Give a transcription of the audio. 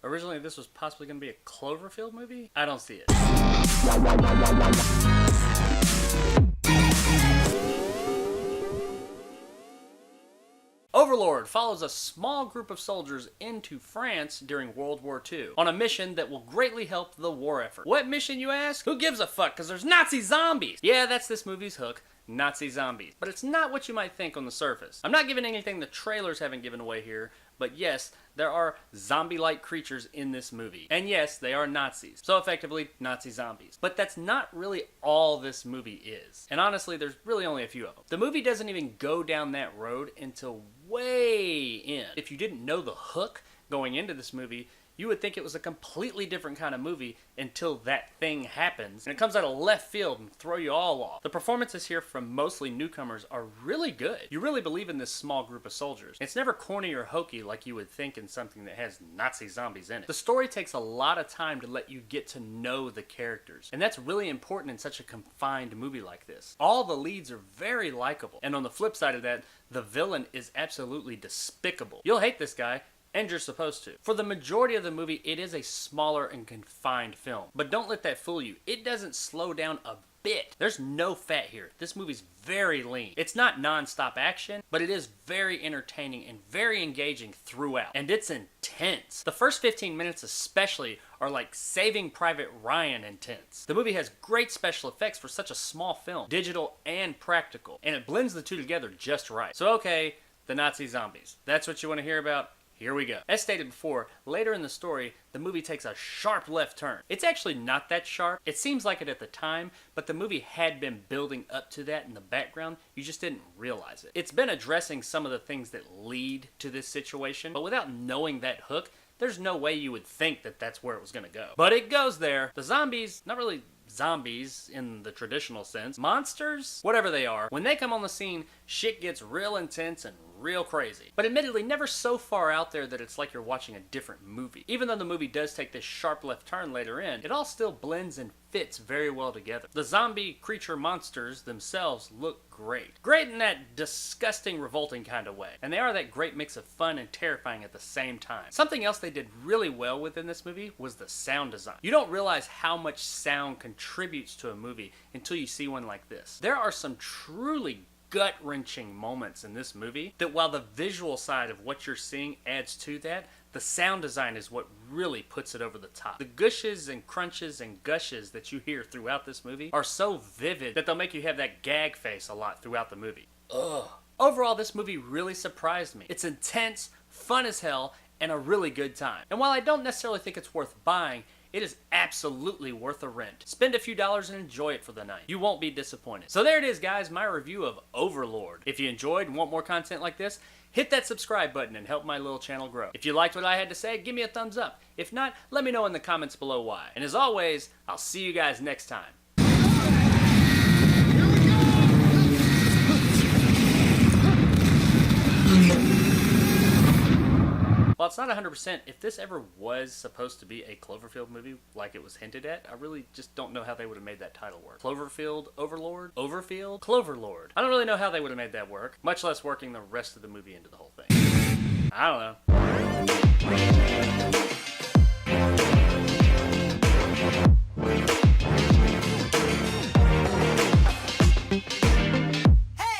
Originally, this was possibly going to be a Cloverfield movie? I don't see it. Overlord follows a small group of soldiers into France during World War II on a mission that will greatly help the war effort. What mission, you ask? Who gives a fuck, because there's Nazi zombies! Yeah, that's this movie's hook. Nazi zombies. But it's not what you might think on the surface. I'm not giving anything the trailers haven't given away here, but yes, there are zombie-like creatures in this movie. And yes, they are Nazis. So effectively, Nazi zombies. But that's not really all this movie is. And honestly, there's really only a few of them. The movie doesn't even go down that road until way in. If you didn't know the hook going into this movie, you would think it was a completely different kind of movie until that thing happens, and it comes out of left field and throw you all off. The performances here from mostly newcomers are really good. You really believe in this small group of soldiers. It's never corny or hokey like you would think in something that has Nazi zombies in it. The story takes a lot of time to let you get to know the characters, and that's really important in such a confined movie like this. All the leads are very likable, and on the flip side of that, the villain is absolutely despicable. You'll hate this guy, and you're supposed to. For the majority of the movie, it is a smaller and confined film. But don't let that fool you. It doesn't slow down a bit. There's no fat here. This movie's very lean. It's not non-stop action, but it is very entertaining and very engaging throughout. And it's intense. The first 15 minutes especially are like Saving Private Ryan intense. The movie has great special effects for such a small film, digital and practical, and it blends the two together just right. So okay, the Nazi zombies. That's what you want to hear about? Here we go. As stated before, later in the story, the movie takes a sharp left turn. It's actually not that sharp. It seems like it at the time, but the movie had been building up to that in the background. You just didn't realize it. It's been addressing some of the things that lead to this situation, but without knowing that hook, there's no way you would think that that's where it was going to go. But it goes there. The zombies, not really zombies in the traditional sense, monsters, whatever they are, when they come on the scene, shit gets real intense and real crazy. But admittedly, never so far out there that it's like you're watching a different movie. Even though the movie does take this sharp left turn later in, it all still blends and fits very well together. The zombie creature monsters themselves look great. Great in that disgusting, revolting kind of way. And they are that great mix of fun and terrifying at the same time. Something else they did really well within this movie was the sound design. You don't realize how much sound contributes to a movie until you see one like this. There are some truly gut-wrenching moments in this movie that while the visual side of what you're seeing adds to that, the sound design is what really puts it over the top. The gushes and crunches and gushes that you hear throughout this movie are so vivid that they'll make you have that gag face a lot throughout the movie. Ugh. Overall, this movie really surprised me. It's intense, fun as hell, and a really good time. And while I don't necessarily think it's worth buying, it is absolutely worth a rent. Spend a few dollars and enjoy it for the night. You won't be disappointed. So there it is, guys, my review of Overlord. If you enjoyed and want more content like this, hit that subscribe button and help my little channel grow. If you liked what I had to say, give me a thumbs up. If not, let me know in the comments below why. And as always, I'll see you guys next time. Well, it's not 100%. If this ever was supposed to be a Cloverfield movie, like it was hinted at, I really just don't know how they would have made that title work. Cloverfield Overlord? Overfield? Cloverlord. I don't really know how they would have made that work, much less working the rest of the movie into the whole thing. I don't know.